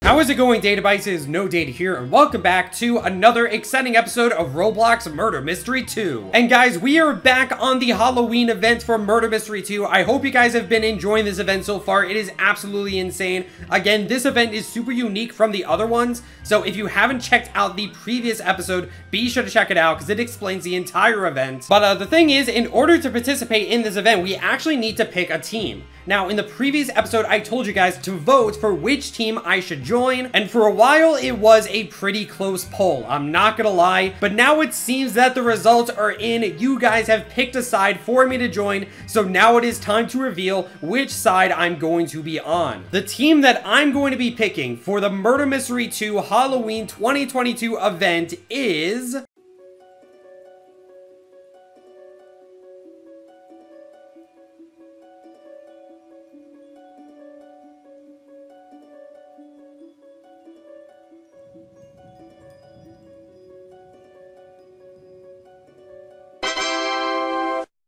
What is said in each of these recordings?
How is it going, Databytes? It is No Data here, and welcome back to another exciting episode of Roblox Murder Mystery 2. And guys, we are back on the Halloween event for Murder Mystery 2. I hope you guys have been enjoying this event so far. It is absolutely insane. Again, this event is super unique from the other ones, so if you haven't checked out the previous episode, be sure to check it out because it explains the entire event. But the thing is, in order to participate in this event, we actually need to pick a team. Now, in the previous episode, I told you guys to vote for which team I should join, and for a while, it was a pretty close poll, I'm not gonna lie, but now it seems that the results are in. You guys have picked a side for me to join, so now it is time to reveal which side I'm going to be on. The team that I'm going to be picking for the Murder Mystery 2 Halloween 2022 event is...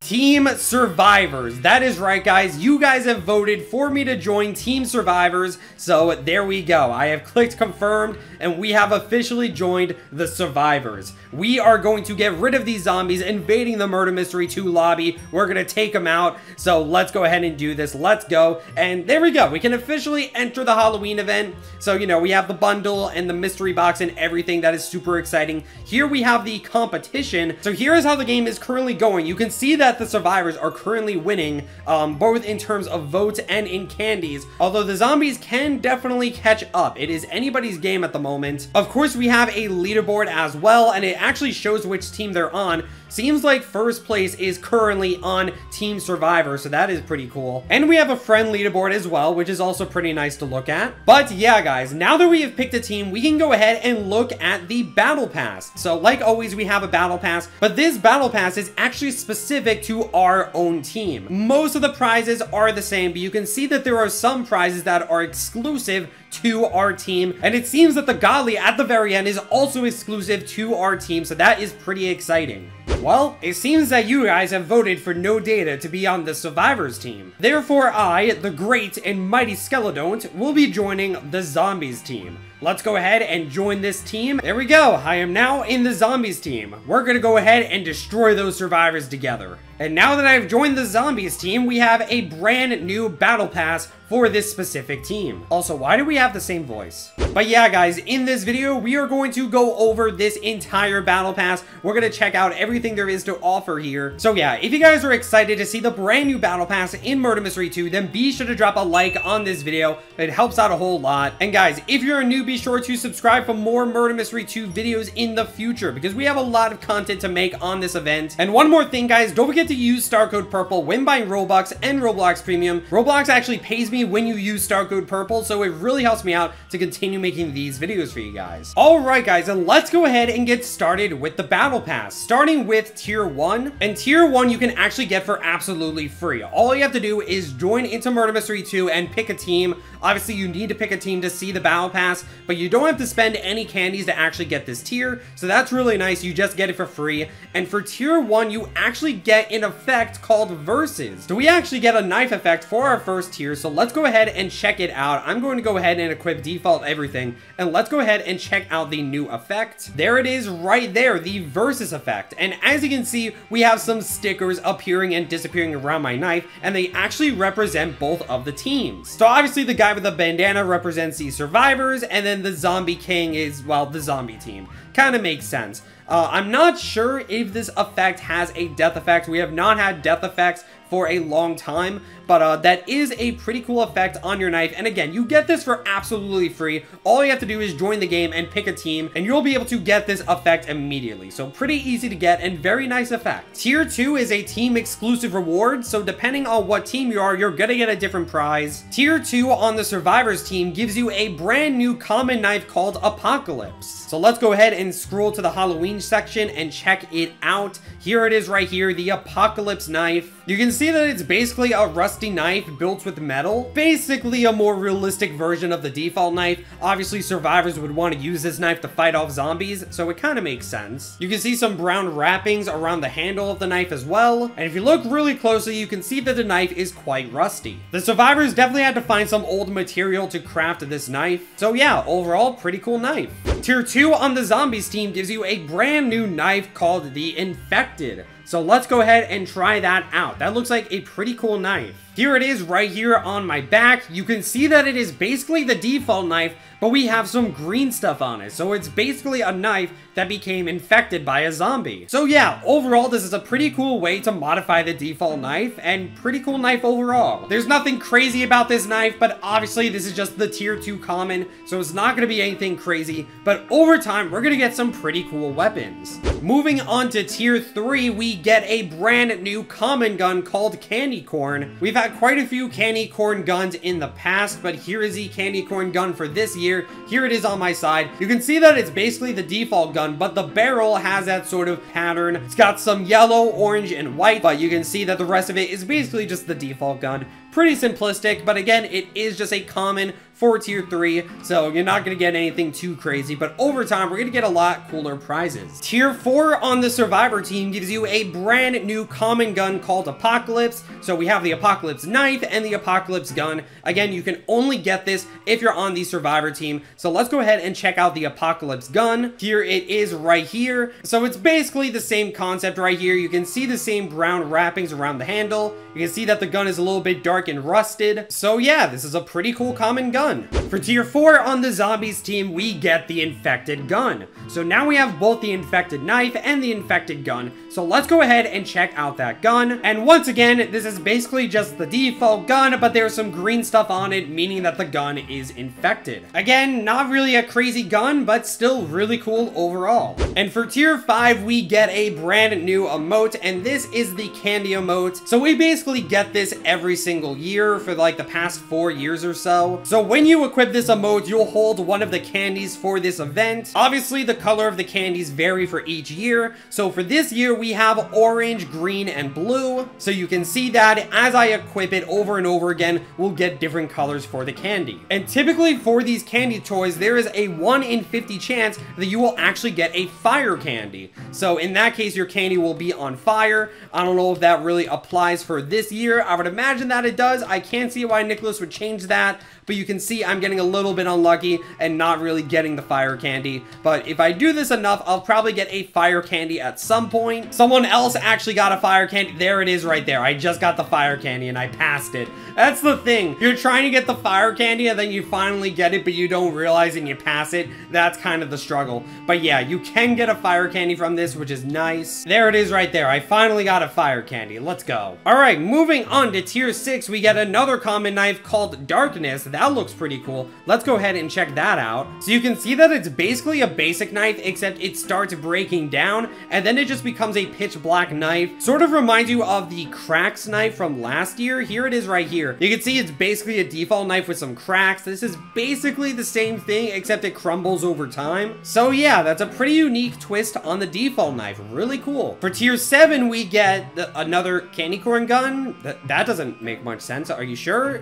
Team Survivors. That is right, guys. You guys have voted for me to join Team Survivors, so there we go. I have clicked confirmed, and we have officially joined the Survivors. We are going to get rid of these zombies invading the Murder Mystery 2 lobby. We're going to take them out, so let's go ahead and do this. Let's go, and there we go. We can officially enter the Halloween event. So, you know, we have the bundle and the mystery box and everything. That is super exciting. Here we have the competition. So here is how the game is currently going. You can see that the survivors are currently winning, both in terms of votes and in candies, although the zombies can definitely catch up. It is anybody's game at the moment. Of course, we have a leaderboard as well, and it actually shows which team they're on. Seems like first place is currently on Team Survivor, so that is pretty cool. And we have a friend leaderboard as well, which is also pretty nice to look at. But yeah, guys, now that we have picked a team, we can go ahead and look at the battle pass. So like always, we have a battle pass, but this battle pass is actually specific to our own team. Most of the prizes are the same, but you can see that there are some prizes that are exclusive to our team, and it seems that the Godly at the very end is also exclusive to our team, so that is pretty exciting. Well, it seems that you guys have voted for No Data to be on the Survivors team. Therefore, I, the great and mighty Skeledont, will be joining the Zombies team. Let's go ahead and join this team. There we go. I am now in the Zombies team. We're gonna go ahead and destroy those survivors together. And now that I've joined the Zombies team, we have a brand new battle pass for this specific team. Also, why do we have the same voice? But yeah, guys, in this video, we are going to go over this entire battle pass. We're gonna check out everything there is to offer here. So yeah, if you guys are excited to see the brand new battle pass in Murder Mystery 2, then be sure to drop a like on this video. It helps out a whole lot. And guys, if you're a new, be sure to subscribe for more Murder Mystery 2 videos in the future, because we have a lot of content to make on this event. And one more thing, guys, don't forget to use star code purple when buying Robux and Roblox Premium. Roblox actually pays me when you use star code purple, so it really helps me out to continue making these videos for you guys. All right, guys, and let's go ahead and get started with the battle pass, starting with tier 1. And tier 1 you can actually get for absolutely free. All you have to do is join into Murder Mystery 2 and pick a team. Obviously, you need to pick a team to see the battle pass, but you don't have to spend any candies to actually get this tier, so that's really nice. You just get it for free. And for tier 1, you actually get an effect called Versus. So we actually get a knife effect for our first tier, so let's go ahead and check it out. I'm going to go ahead and equip default everything, and let's go ahead and check out the new effect. There it is right there, the Versus effect. And as you can see, we have some stickers appearing and disappearing around my knife, and they actually represent both of the teams. So obviously the guy with the bandana represents the Survivors, and then the Zombie King is, well, the zombie team. Kind of makes sense. I'm not sure if this effect has a death effect. We have not had death effects for a long time, but that is a pretty cool effect on your knife. And again, you get this for absolutely free. All you have to do is join the game and pick a team, and you'll be able to get this effect immediately. So pretty easy to get and very nice effect. Tier 2 is a team exclusive reward, so depending on what team you are, you're gonna get a different prize. Tier 2 on the Survivors team gives you a brand new common knife called Apocalypse. So let's go ahead and scroll to the Halloween change section and check it out. Here it is right here, the Apocalypse knife. You can see that it's basically a rusty knife built with metal. Basically a more realistic version of the default knife. Obviously, survivors would want to use this knife to fight off zombies, so it kind of makes sense. You can see some brown wrappings around the handle of the knife as well. And if you look really closely, you can see that the knife is quite rusty. The survivors definitely had to find some old material to craft this knife. So yeah, overall, pretty cool knife. Tier 2 on the zombies team gives you a brand new knife called the Infected. So let's go ahead and try that out. That looks like a pretty cool knife. Here it is right here on my back. You can see that it is basically the default knife, but we have some green stuff on it. So it's basically a knife that became infected by a zombie. So yeah, overall, this is a pretty cool way to modify the default knife, and pretty cool knife overall. There's nothing crazy about this knife, but obviously this is just the tier 2 common, so it's not gonna be anything crazy, but over time, we're gonna get some pretty cool weapons. Moving on to tier 3, we get a brand new common gun called Candy Corn. We've had quite a few candy corn guns in the past, but here is the candy corn gun for this year. Here it is on my side. You can see that it's basically the default gun, but the barrel has that sort of pattern. It's got some yellow, orange, and white, but you can see that the rest of it is basically just the default gun. Pretty simplistic, but again, it is just a common for tier 3, so you're not going to get anything too crazy, but over time, we're going to get a lot cooler prizes. Tier 4 on the survivor team gives you a brand new common gun called Apocalypse. So we have the Apocalypse knife and the Apocalypse gun. Again, you can only get this if you're on the survivor team. So let's go ahead and check out the Apocalypse gun. Here it is right here. So it's basically the same concept right here. You can see the same brown wrappings around the handle. You can see that the gun is a little bit dark and rusted. So yeah, this is a pretty cool common gun. For tier 4 on the zombies team, we get the infected gun. So now we have both the infected knife and the infected gun. So let's go ahead and check out that gun. And once again, this is basically just the default gun, but there's some green stuff on it, meaning that the gun is infected. Again, not really a crazy gun, but still really cool overall. And for tier 5, we get a brand new emote, and this is the candy emote. So we basically get this every single year for like the past 4 years or so. So when you equip this emote, you'll hold one of the candies for this event. Obviously, the color of the candies vary for each year. So for this year, we have orange, green, and blue. So you can see that as I equip it over and over again, we'll get different colors for the candy. And typically for these candy toys, there is a 1 in 50 chance that you will actually get a fire candy. So in that case, your candy will be on fire. I don't know if that really applies for this year. I would imagine that it does. I can't see why Nicholas would change that, but you can see I'm getting a little bit unlucky and not really getting the fire candy. But if I do this enough, I'll probably get a fire candy at some point. Someone else actually got a fire candy. There it is right there. I just got the fire candy and I passed it. That's the thing. You're trying to get the fire candy and then you finally get it, but you don't realize and you pass it. That's kind of the struggle. But yeah, you can get a fire candy from this, which is nice. There it is right there. I finally got a fire candy. Let's go. All right, moving on to tier 6, we get another common knife called Darkness. That looks pretty cool. Let's go ahead and check that out. So you can see that it's basically a basic knife, except it starts breaking down and then it just becomes a pitch black knife. Sort of reminds you of the cracks knife from last year. Here it is right here. You can see it's basically a default knife with some cracks. This is basically the same thing, except it crumbles over time. So yeah, that's a pretty unique twist on the default knife. Really cool. For tier 7, we get another candy corn gun. That doesn't make much sense. Are you sure?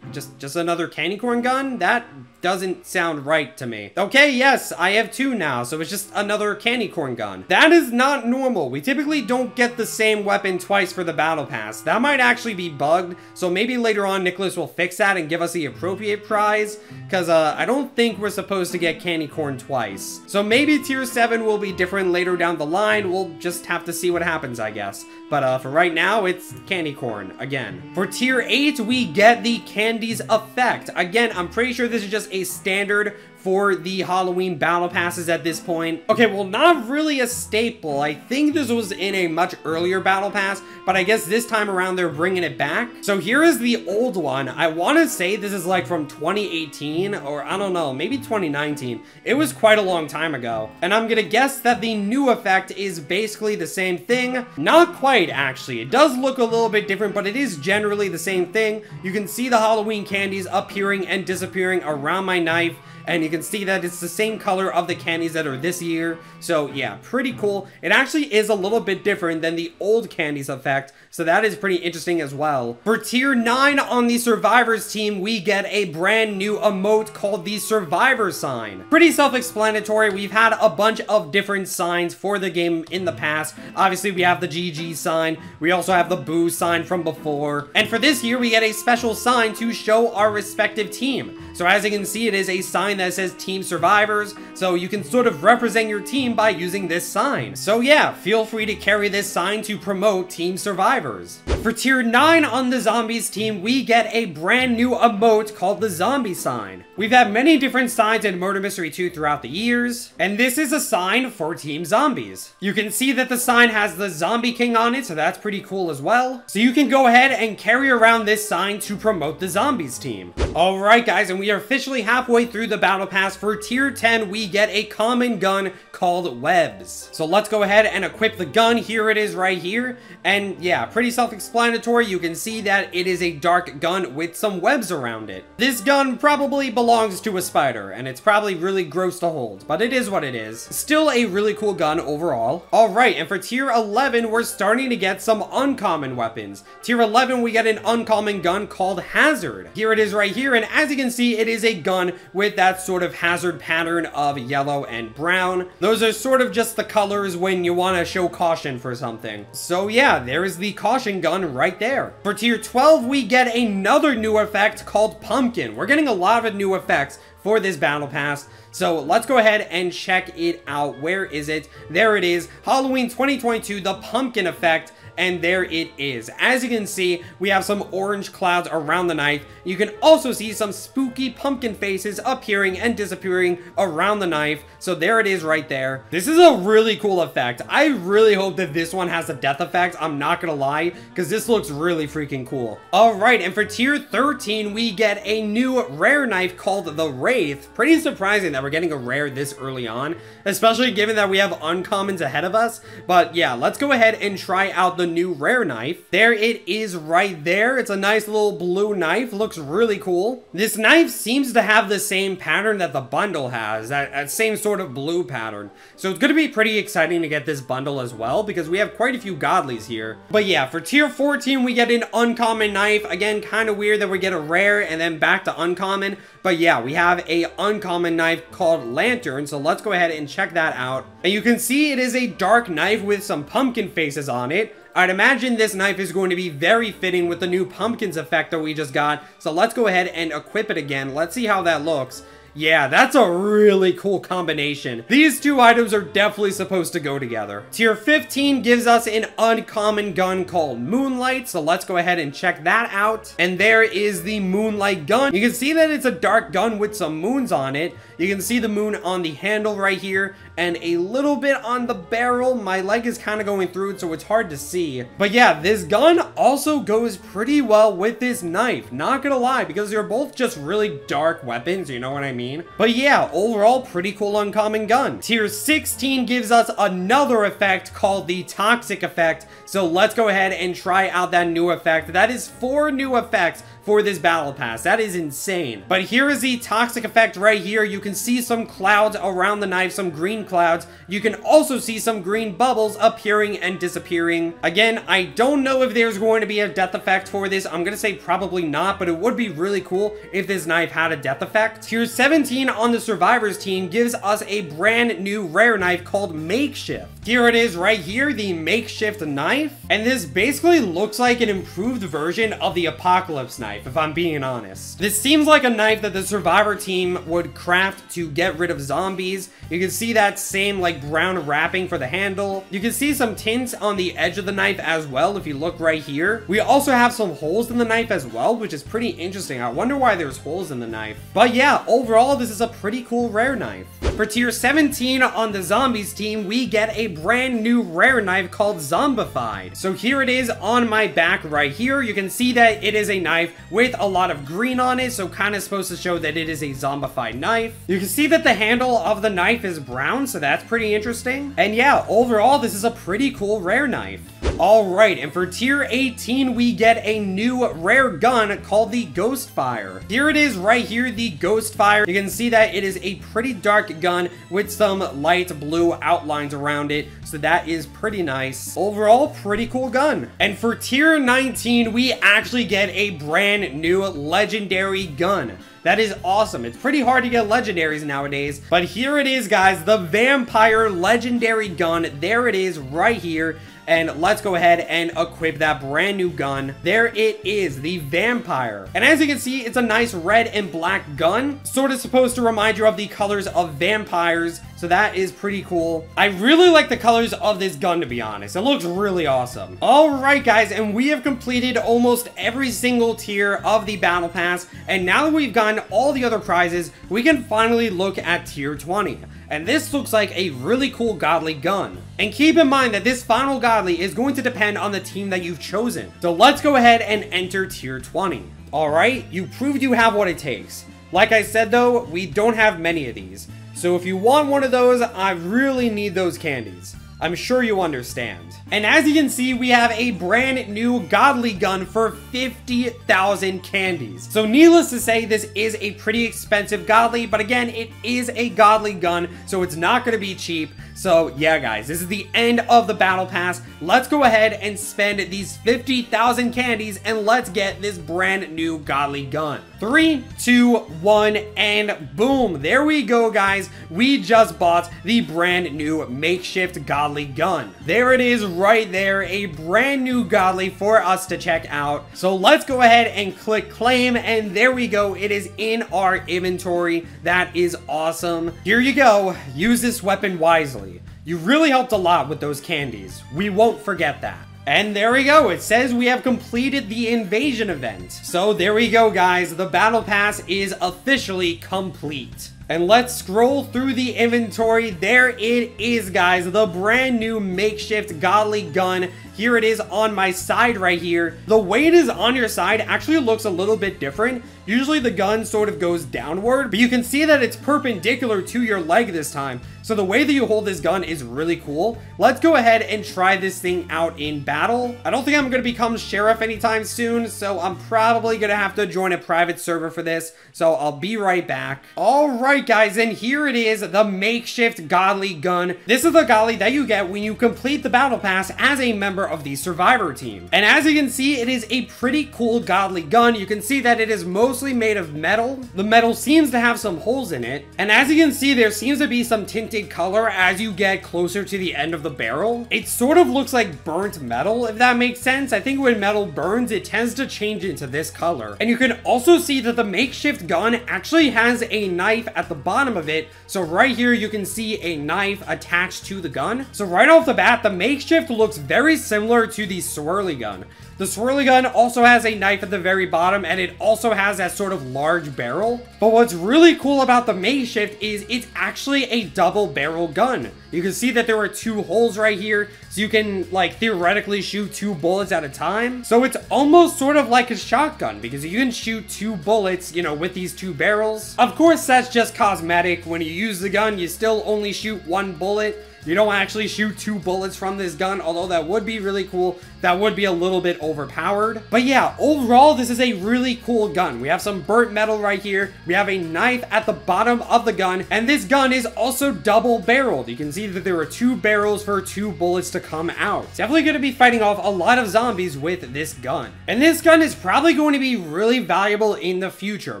Just another candy corn gun? That doesn't sound right to me. Okay, yes, I have 2 now, so it's just another candy corn gun. That is not normal. We typically don't get the same weapon twice for the battle pass. That might actually be bugged, so maybe later on Nicholas will fix that and give us the appropriate prize, because I don't think we're supposed to get candy corn twice. So maybe tier 7 will be different later down the line. We'll just have to see what happens, I guess. But for right now, it's candy corn again. For tier 8, we get the Candy's Effect. Again, I'm pretty sure this is just a standard for the Halloween battle passes at this point. Okay, well, not really a staple. I think this was in a much earlier battle pass, but I guess this time around they're bringing it back. So here is the old one. I want to say this is like from 2018 or I don't know, maybe 2019. It was quite a long time ago. And I'm gonna guess that the new effect is basically the same thing. Not quite, actually. It does look a little bit different, but it is generally the same thing. You can see the Halloween candies appearing and disappearing around my knife. and you can see that it's the same color of the candies that are this year. So yeah, pretty cool. It actually is a little bit different than the old candies effect, so that is pretty interesting as well. For tier 9 on the survivors team, we get a brand new emote called the survivor sign. Pretty self-explanatory. We've had a bunch of different signs for the game in the past. Obviously, we have the GG sign. We also have the boo sign from before. And for this year, we get a special sign to show our respective team. So as you can see, it is a sign that says Team Survivors. So you can sort of represent your team by using this sign. So yeah, feel free to carry this sign to promote Team Survivors. For tier 9 on the zombies team, we get a brand new emote called the zombie sign. We've had many different signs in Murder Mystery 2 throughout the years, and this is a sign for Team Zombies. You can see that the sign has the Zombie King on it, so that's pretty cool as well. So you can go ahead and carry around this sign to promote the zombies team. Alright guys, and we are officially halfway through the battle pass. For tier 10, we get a common gun called Webs. So let's go ahead and equip the gun. Here it is right here. And yeah, pretty self-explanatory. You can see that it is a dark gun with some webs around it. This gun probably belongs to a spider, and it's probably really gross to hold, but it is what it is. Still a really cool gun overall. Alright, and for tier 11, we're starting to get some uncommon weapons. Tier 11, we get an uncommon gun called Hazard. Here it is right here, and as you can see, it is a gun with that sort of hazard pattern of yellow and brown. Those are sort of just the colors when you want to show caution for something. So yeah, there is the caution gun right there. For tier 12, we get another new effect called Pumpkin. We're getting a lot of new effects for this battle pass. So let's go ahead and check it out. Where is it? There it is. Halloween 2022, the Pumpkin effect. And there it is. As you can see, we have some orange clouds around the knife. You can also see some spooky pumpkin faces appearing and disappearing around the knife. So there it is right there. This is a really cool effect. I really hope that this one has a death effect. I'm not gonna lie, because this looks really freaking cool. Alright, and for tier 13, we get a new rare knife called the Wraith. Pretty surprising that we're getting a rare this early on, especially given that we have uncommons ahead of us. But yeah, let's go ahead and try out the new rare knife. There it is right there. It's a nice little blue knife. Looks really cool. This knife seems to have the same pattern that the bundle has, that same sort of blue pattern. So it's going to be pretty exciting to get this bundle as well, because we have quite a few Godlies here. But yeah, for tier 14, we get an uncommon knife. Again, kind of weird that we get a rare and then back to uncommon. But yeah, we have a uncommon knife called Lantern. So let's go ahead and check that out. And you can see it is a dark knife with some pumpkin faces on it. I'd imagine this knife is going to be very fitting with the new pumpkins effect that we just got. So let's go ahead and equip it again. Let's see how that looks. Yeah, that's a really cool combination. These two items are definitely supposed to go together. Tier 15 gives us an uncommon gun called Moonlight, so let's go ahead and check that out. And there is the Moonlight gun. You can see that it's a dark gun with some moons on it. You can see the moon on the handle right here, and a little bit on the barrel. My leg is kind of going through it, so it's hard to see. But yeah, this gun also goes pretty well with this knife. Not gonna lie, because they're both just really dark weapons, you know what I mean? But yeah, overall, pretty cool uncommon gun. Tier 16 gives us another effect called the Toxic effect. So let's go ahead and try out that new effect. That is 4 new effects for this battle pass. That is insane. But here is the Toxic effect right here. You can see some clouds around the knife, some green clouds. You can also see some green bubbles appearing and disappearing. Again, I don't know if there's going to be a death effect for this. I'm gonna say probably not, but it would be really cool if this knife had a death effect. Tier 17 on the survivors team gives us a brand new rare knife called Makeshift. Here it is right here, the Makeshift knife. And this basically looks like an improved version of the Apocalypse knife, if I'm being honest. This seems like a knife that the survivor team would craft to get rid of zombies. You can see that same like brown wrapping for the handle. You can see some tints on the edge of the knife as well if you look right here. We also have some holes in the knife as well, which is pretty interesting. I wonder why there's holes in the knife. But yeah, overall this is a pretty cool rare knife. For tier 17 on the zombies team, we get a brand new rare knife called Zombified. So here it is on my back right here. You can see that it is a knife with a lot of green on it, so kind of supposed to show that it is a zombified knife. You can see that the handle of the knife is brown, so that's pretty interesting. And yeah, overall, this is a pretty cool rare knife. Alright, and for tier 18, we get a new rare gun called the Ghost Fire. Here it is right here, the Ghost Fire. You can see that it is a pretty dark gun with some light blue outlines around it, so that is pretty nice. Overall, pretty cool gun. And for tier 19, we actually get a brand new legendary gun. That is awesome. It's pretty hard to get legendaries nowadays, but here it is, guys, the Vampire legendary gun. There it is right here. And let's go ahead and equip that brand new gun. There it is, the Vampire. And as you can see, it's a nice red and black gun. Sort of supposed to remind you of the colors of vampires. So that is pretty cool. I really like the colors of this gun, to be honest. It looks really awesome. All right, guys, and we have completed almost every single tier of the Battle Pass. And now that we've gotten all the other prizes, we can finally look at tier 20. And this looks like a really cool Godly gun. And keep in mind that this final Godly is going to depend on the team that you've chosen. So let's go ahead and enter tier 20. Alright, you proved you have what it takes. Like I said though, we don't have many of these. So if you want one of those, I really need those candies. I'm sure you understand. And as you can see, we have a brand new Godly gun for 50,000 candies. So needless to say, this is a pretty expensive Godly, but again, it is a Godly gun, so it's not going to be cheap. So yeah, guys, this is the end of the Battle Pass. Let's go ahead and spend these 50,000 candies and let's get this brand new Godly gun. 3, 2, 1, and boom. There we go, guys. We just bought the brand new makeshift Godly gun. There it is right there, a brand new Godly for us to check out. So let's go ahead and click claim, and there we go. It is in our inventory. That is awesome. Here you go. Use this weapon wisely. You really helped a lot with those candies. We won't forget that. And there we go. It says we have completed the invasion event. So there we go, guys. The Battle Pass is officially complete. And let's scroll through the inventory. There it is, guys. The brand new makeshift Godly gun. Here it is on my side right here. The way it is on your side actually looks a little bit different. Usually the gun sort of goes downward, but you can see that it's perpendicular to your leg this time. So the way that you hold this gun is really cool. Let's go ahead and try this thing out in battle. I don't think I'm going to become sheriff anytime soon, so I'm probably going to have to join a private server for this. So I'll be right back. All right, guys, and here it is, the makeshift Godly gun. This is the Godly that you get when you complete the Battle Pass as a member of the Survivor team. And as you can see, it is a pretty cool Godly gun. You can see that it is mostly made of metal. The metal seems to have some holes in it. And as you can see, there seems to be some tinted color as you get closer to the end of the barrel. It sort of looks like burnt metal, if that makes sense. I think when metal burns, it tends to change into this color. And you can also see that the makeshift gun actually has a knife at the bottom of it. So right here, you can see a knife attached to the gun. So right off the bat, the makeshift looks very similar to the swirly gun. The swirly gun also has a knife at the very bottom, and it also has that sort of large barrel. But what's really cool about the makeshift is it's actually a double barrel gun. You can see that there are 2 holes right here, so you can, like, theoretically shoot 2 bullets at a time. So it's almost sort of like a shotgun, because you can shoot 2 bullets, you know, with these 2 barrels. Of course, that's just cosmetic. When you use the gun, you still only shoot 1 bullet. You don't actually shoot 2 bullets from this gun, although that would be really cool. That would be a little bit overpowered. But yeah, overall, this is a really cool gun. We have some burnt metal right here. We have a knife at the bottom of the gun, and this gun is also double barreled. You can see that there are 2 barrels for 2 bullets to come out. Definitely going to be fighting off a lot of zombies with this gun. And this gun is probably going to be really valuable in the future.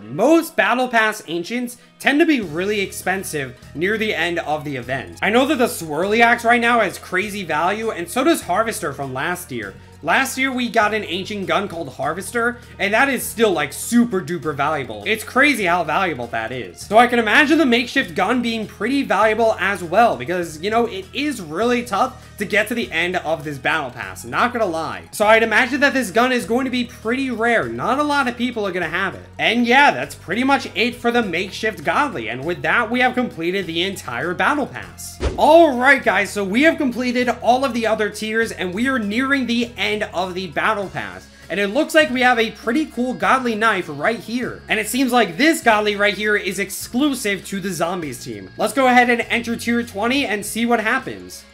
Most Battle Pass Ancients tend to be really expensive near the end of the event. I know that the Swirly Axe right now has crazy value, and so does Harvester from last year. Last year, we got an ancient gun called Harvester, and that is still, like, super duper valuable. It's crazy how valuable that is. So I can imagine the makeshift gun being pretty valuable as well, because, you know, it is really tough to get to the end of this Battle Pass, not gonna lie. So I'd imagine that this gun is going to be pretty rare. Not a lot of people are gonna have it. And yeah, that's pretty much it for the makeshift Godly, and with that, we have completed the entire Battle Pass. Alright guys, so we have completed all of the other tiers, and we are nearing the end of the Battle Pass. And it looks like we have a pretty cool Godly knife right here. And it seems like this Godly right here is exclusive to the Zombies team. Let's go ahead and enter tier 20 and see what happens.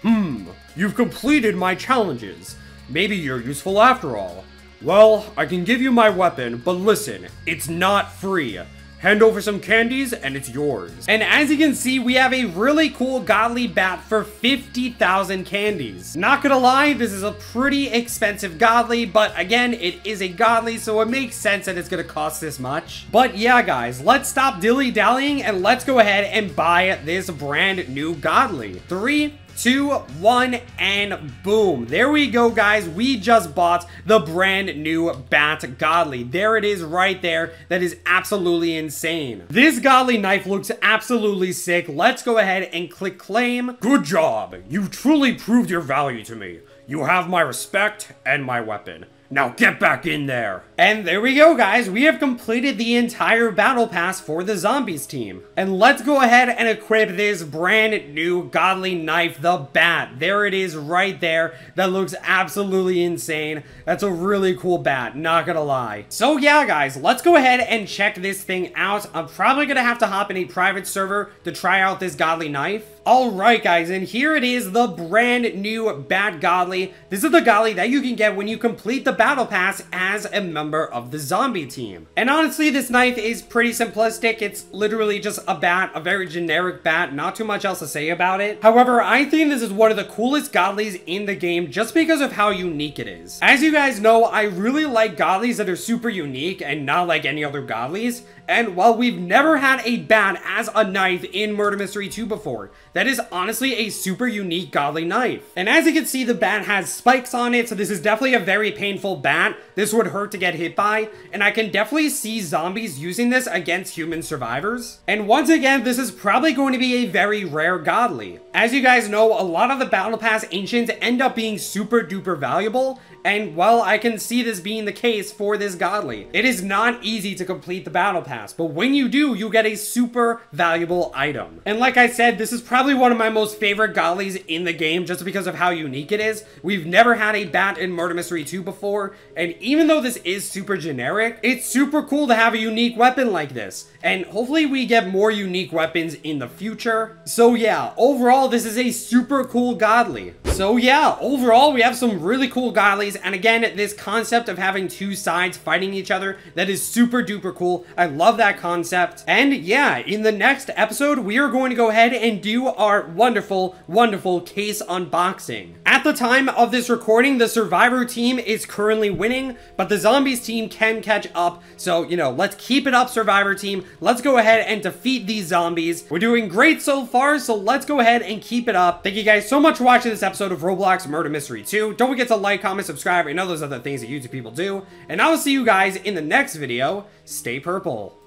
You've completed my challenges. Maybe you're useful after all. Well, I can give you my weapon, but listen, it's not free. Hand over some candies and it's yours. And as you can see, we have a really cool godly bat for 50,000 candies. Not gonna lie, this is a pretty expensive godly, but again, it is a godly, so it makes sense that it's gonna cost this much. But yeah, guys, let's stop dilly-dallying and let's go ahead and buy this brand new godly. 3, 2, 1, and boom. There we go, guys. We just bought the brand new Bat Godly. There it is right there. That is absolutely insane. This Godly knife looks absolutely sick. Let's go ahead and click claim. Good job. You truly proved your value to me. You have my respect and my weapon. Now get back in there. And there we go, guys. We have completed the entire battle pass for the zombies team. And let's go ahead and equip this brand new godly knife, the bat. There it is right there. That looks absolutely insane. That's a really cool bat, not gonna lie. So yeah, guys, let's go ahead and check this thing out. I'm probably gonna have to hop in a private server to try out this godly knife. Alright, guys, and here it is, the brand new Bat Godly. This is the Godly that you can get when you complete the battle pass as a member of the zombie team. And honestly, this knife is pretty simplistic. It's literally just a bat, a very generic bat, not too much else to say about it. However, I think this is one of the coolest Godlies in the game just because of how unique it is. As you guys know, I really like Godlies that are super unique and not like any other Godlies. And while we've never had a bat as a knife in Murder Mystery 2 before, that is honestly a super unique godly knife. And as you can see, the bat has spikes on it, so this is definitely a very painful bat. This would hurt to get hit by, and I can definitely see zombies using this against human survivors. And once again, this is probably going to be a very rare godly. As you guys know, a lot of the Battle Pass Ancients end up being super duper valuable, and while I can see this being the case for this godly, it is not easy to complete the battle pass, but when you do, you get a super valuable item. And like I said, this is probably one of my most favorite godlies in the game just because of how unique it is. We've never had a bat in Murder Mystery 2 before, and even though this is super generic, it's super cool to have a unique weapon like this. And hopefully we get more unique weapons in the future. So yeah, overall, this is a super cool godly. So yeah, overall, we have some really cool godlies. And again, this concept of having two sides fighting each other, that is super duper cool. I love that concept. And yeah, in the next episode, we are going to go ahead and do our wonderful, wonderful case unboxing. At the time of this recording, the Survivor team is currently winning, but the Zombies team can catch up. So, you know, let's keep it up, Survivor team. Let's go ahead and defeat these zombies. We're doing great so far, so let's go ahead and keep it up. Thank you guys so much for watching this episode of Roblox Murder Mystery 2. Don't forget to like, comment, subscribe, and all those other things that YouTube people do. And I will see you guys in the next video. Stay purple.